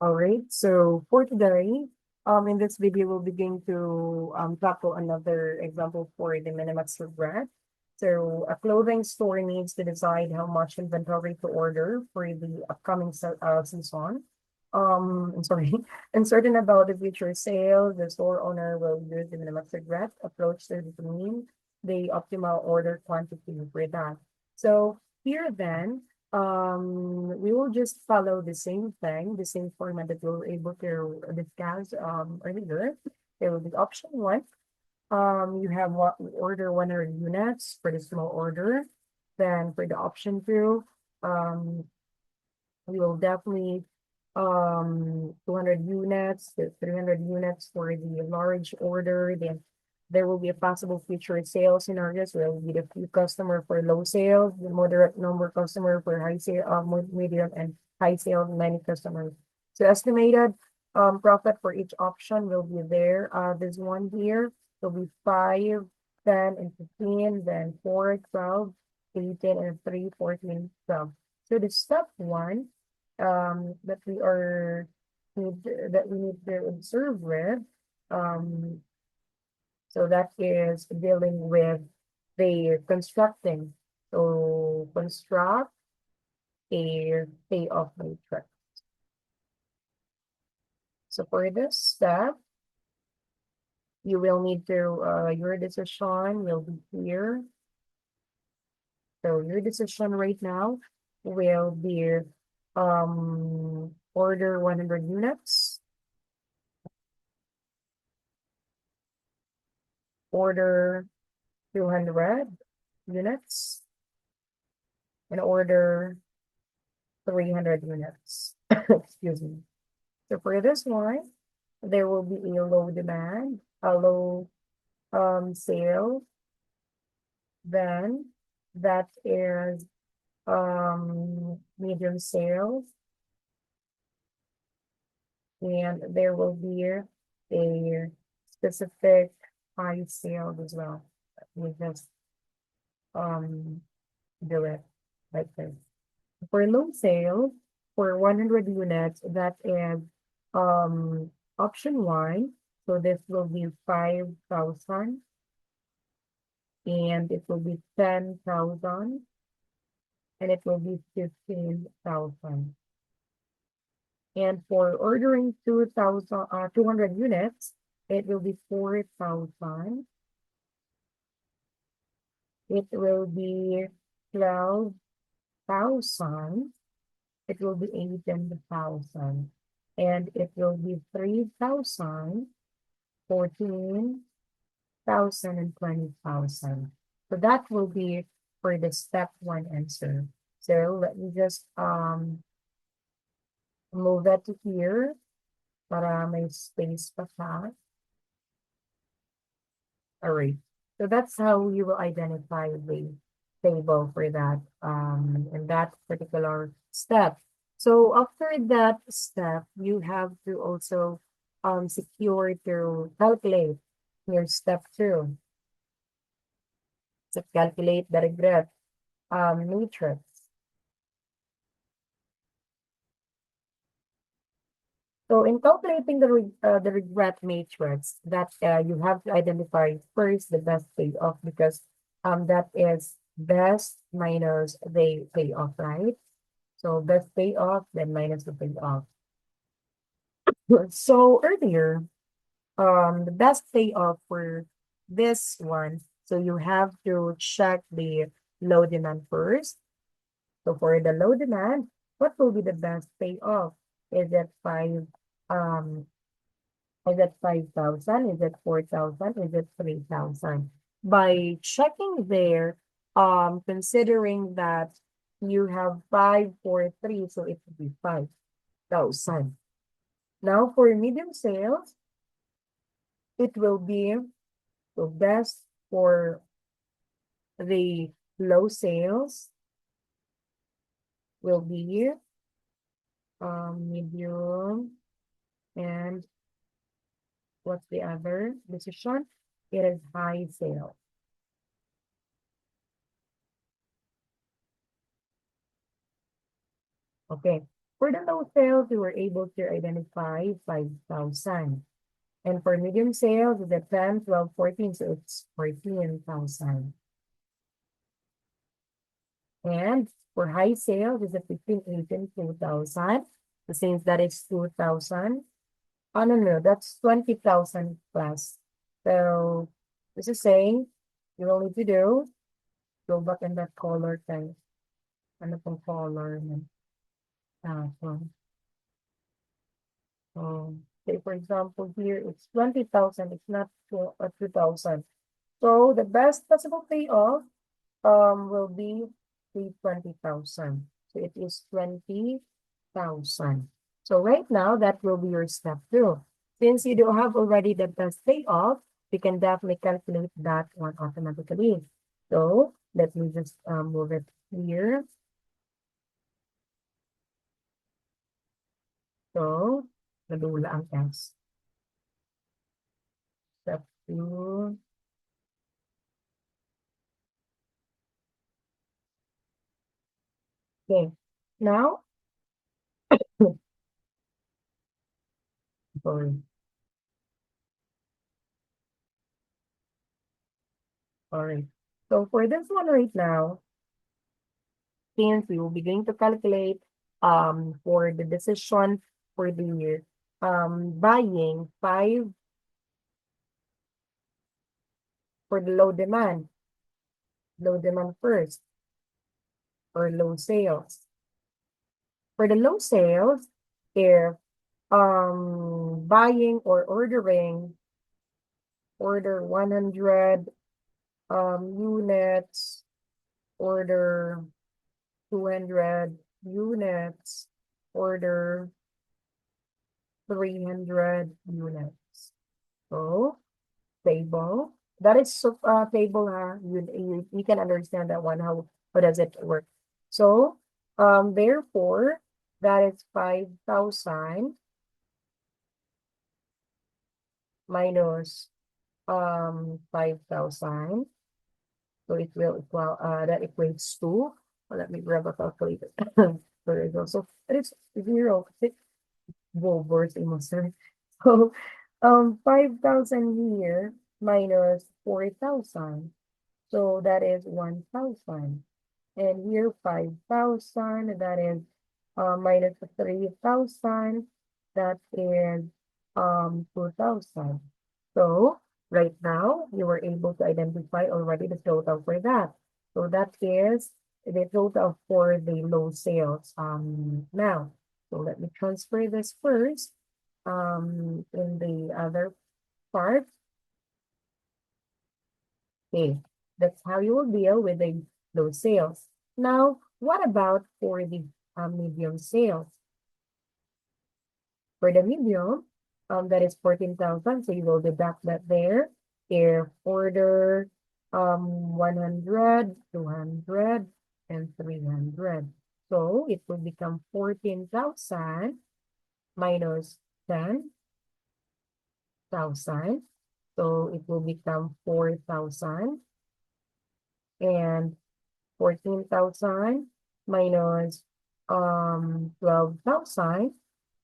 All right, so for today, in this video, we'll begin to tackle another example for the MINIMAX regret. So a clothing store needs to decide how much inventory to order for the upcoming season. I'm sorry, uncertain about the future sale, the store owner will use the MINIMAX regret approach to determine the optimal order quantity for that. So here then, we will just follow the same thing, the same format that we were able to discuss earlier. There will be option one. You have what order 100 units for the small order. Then for the option two, um, we will definitely 200 units to 300 units for the large order. Then there will be a possible future sales scenarios where will be the few customer for low sales, the moderate number customer for high sale, medium and high sales, many customers. So estimated profit for each option will be there. This one here will be 5, 10, and 15, then 4, 12, 18, and 3, 14, 12. So the step one that we need to observe with. Um, so that is dealing with the constructing. So construct a payoff matrix. So for this step, you will need to your decision will be here. So your decision right now will be order 100 units, order 200 units, and order 300 units. Excuse me. So for this one, there will be a low demand, a low sale, then that is medium sales, and there will be a specific high sale as well. We just do it like this. For low sales, for 100 units, that is option one. So this will be 5,000, and it will be 10,000, and it will be 15,000. And for ordering 200 units, it will be 4,000. It will be 12,000. It will be 18,000. And it will be 3,000, 14,000, and 20,000. So that will be for the step one answer. So let me just move that to here para may space pa siya. All right. So that's how you will identify the table for that in that particular step. So after that step, you have to also secure to calculate your step two. So calculate the regret matrix. So in calculating the regret matrix, that you have to identify first the best payoff because that is best minus the payoff, right? So best payoff then minus the payoff. So earlier, the best payoff for this one, so you have to check the low demand first. So for the low demand, what will be the best payoff? Is it um 5,000? Is it 4,000? Is it 3,000? By checking there, considering that you have 5, 4, 3, so it would be 5,000. Now for medium sales, it will be the best for the low sales will be medium, and what's the other decision? It is high sale. Okay. For the low sales, we were able to identify 5,000. And for medium sales, the 10, 12, 14, so it's 14,000. And for high sales, is a 15, 18, 2,000. So since that is 2,000, oh, no, that's 20,000 plus. So this is saying you will need to do, go back in that color thing. Ano pong color? So, say for example, here it's 20,000, it's not 2,000. So the best possible payoff will be 20,000. So it is 20,000. So right now that will be your step 2. Since you do have already the best payoff, we can definitely calculate that one automatically. So let me just move it here. So nadula ang S. Step 2. Okay. Now, sorry. All right. So for this one right now, since we will be going to calculate for the decision for the buying 5 for the low demand first, or low sales. For the low sales, if buying or order 100 units, order 200 units, order 300 units. So table. That is table, you can understand that one, how does it work. So therefore that is 5,000 minus 5,000. So it will equal that equates to, let me grab a calculator. There you go. So it is 0 Wolvers emotion. So 5,000 here minus 4,000. So that is 1,000. And here 5,000, that is minus 3,000, that is 2,000. So right now you were able to identify already the total for that. So that is the total for the low sales now. So let me transfer this first in the other part. Okay, that's how you will deal with the low sales. Now, what about for the medium sales? For the medium, that is 14,000, so you will deduct that there. If order 100, 200, and 300. So it will become 14,000 minus 10,000. So it will become 4,000. And 14,000 minus 12,000,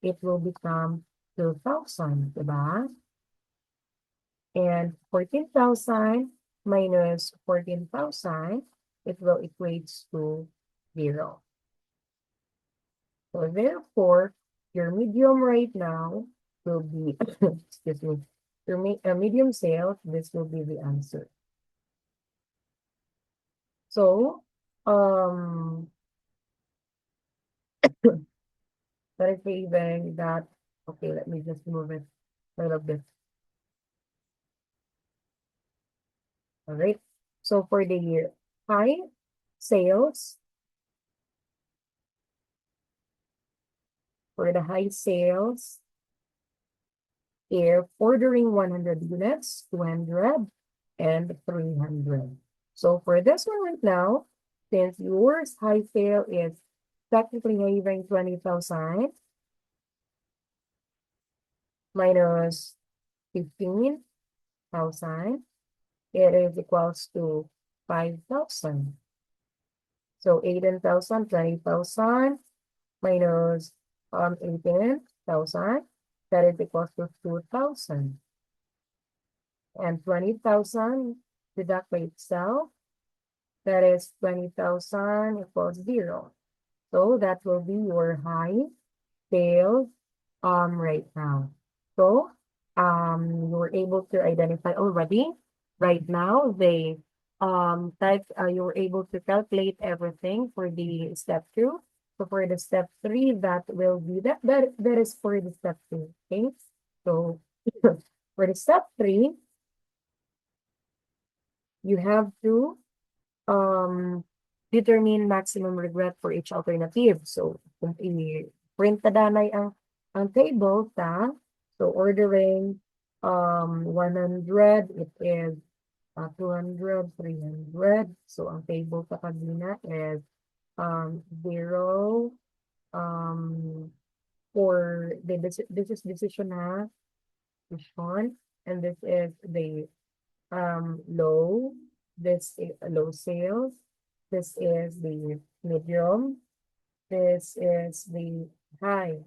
it will become 2,000, diba? And 14,000 minus 14,000, it will equate to 0. So therefore, your medium right now will be, excuse me, your medium sales, this will be the answer. So, that is saving that, okay, let me just move it a little bit. All right. So for the year, high sales, for the high sales, if ordering 100 units, 200, and 300. So for this one right now, since yours high sale is technically having 20,000 minus 15,000, it is equals to 5,000. So 18,000, 20,000 minus 18,000, that is equals to 2,000. And 20,000 deduct by itself, that is 20,000 equals 0. So that will be your high sales right now. So you were able to identify already. Right now, they type you were able to calculate everything for the step 2. So for the step 3, that will be that is for the step 2. Okay. So for the step 3, you have to um, determine maximum regret for each alternative. So, kung i-print na danay ang table ta, so ordering 100, it is 200, 300. So, ang table ta kanina is 0 for this is decision ha, decision, and this is the low. This is low sales. This is the medium. This is the high.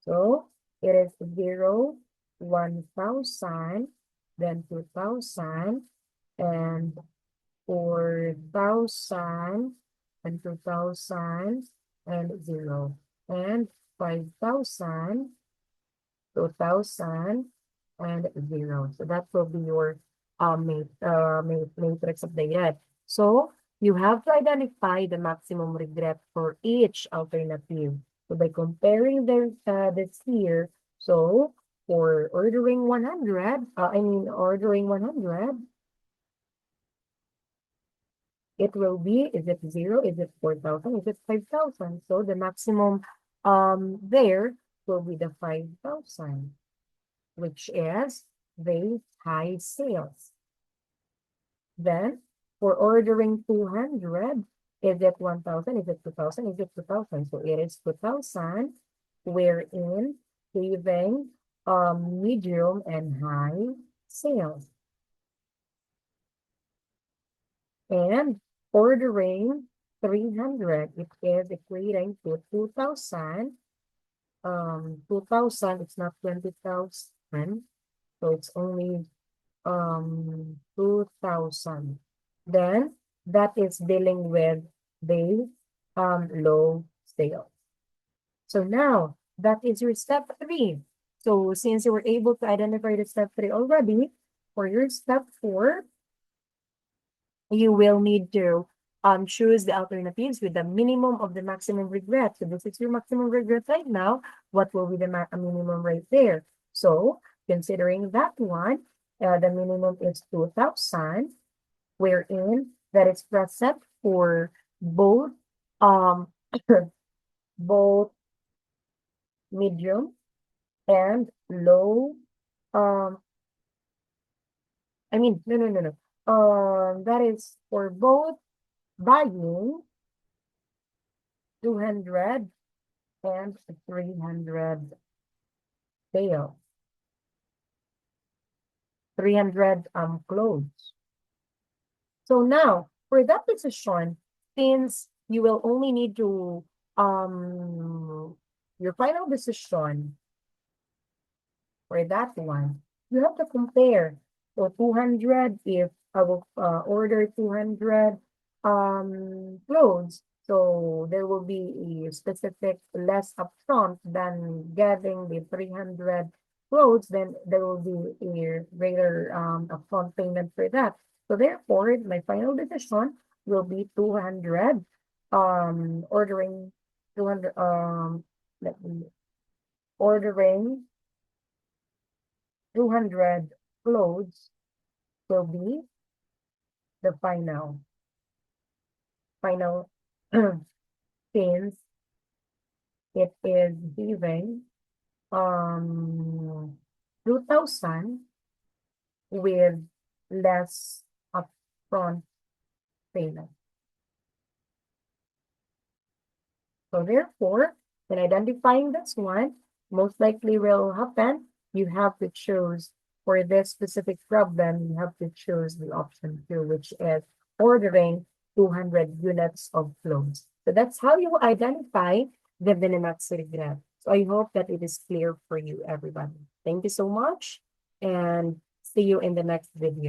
So it is 0, 1,000, then 2,000, and 4,000, and 2,000, and 0, and 5,000, 2,000, and 0. So that will be your matrix updated. So you have to identify the maximum regret for each alternative. So by comparing this here, so for ordering 100, ordering 100, it will be, is it 0? Is it 4,000? Is it 5,000? So the maximum there will be the 5,000, which is the high sales. Then, for ordering 200, is it 1,000? Is it 2,000? Is it 2,000? So it is 2,000, wherein saving medium and high sales. And ordering 300, it is equating to 2,000. 2,000, it's not 20,000. So it's only 2,000. Then that is dealing with the low sales. So now that is your step 3. So since you were able to identify the step 3 already, for your step 4, you will need to choose the alternatives with the minimum of the maximum regret. So this is your maximum regret right now. What will be the minimum right there? So considering that one, the minimum is 2,000, wherein that is present for both um both medium and low. um no. That is for both buying 200 and 300 sales. 300 clothes. So now, for that decision, since you will only need to your final decision for that one, you have to compare. So 200, if I will order 200 clothes, so there will be a specific less upfront than getting the 300 clothes, then there will be a greater upfront payment for that. So therefore, my final decision will be 200, ordering 200, let me, ordering 200 clothes will be the final since it is giving 2,000 with less upfront payment. So therefore, when identifying this one, most likely will happen, you have to choose for this specific problem, you have to choose the option 2, which is ordering 200 units of clothes. So that's how you identify the MINIMAX regret. So I hope that it is clear for you, everybody. Thank you so much, and see you in the next video.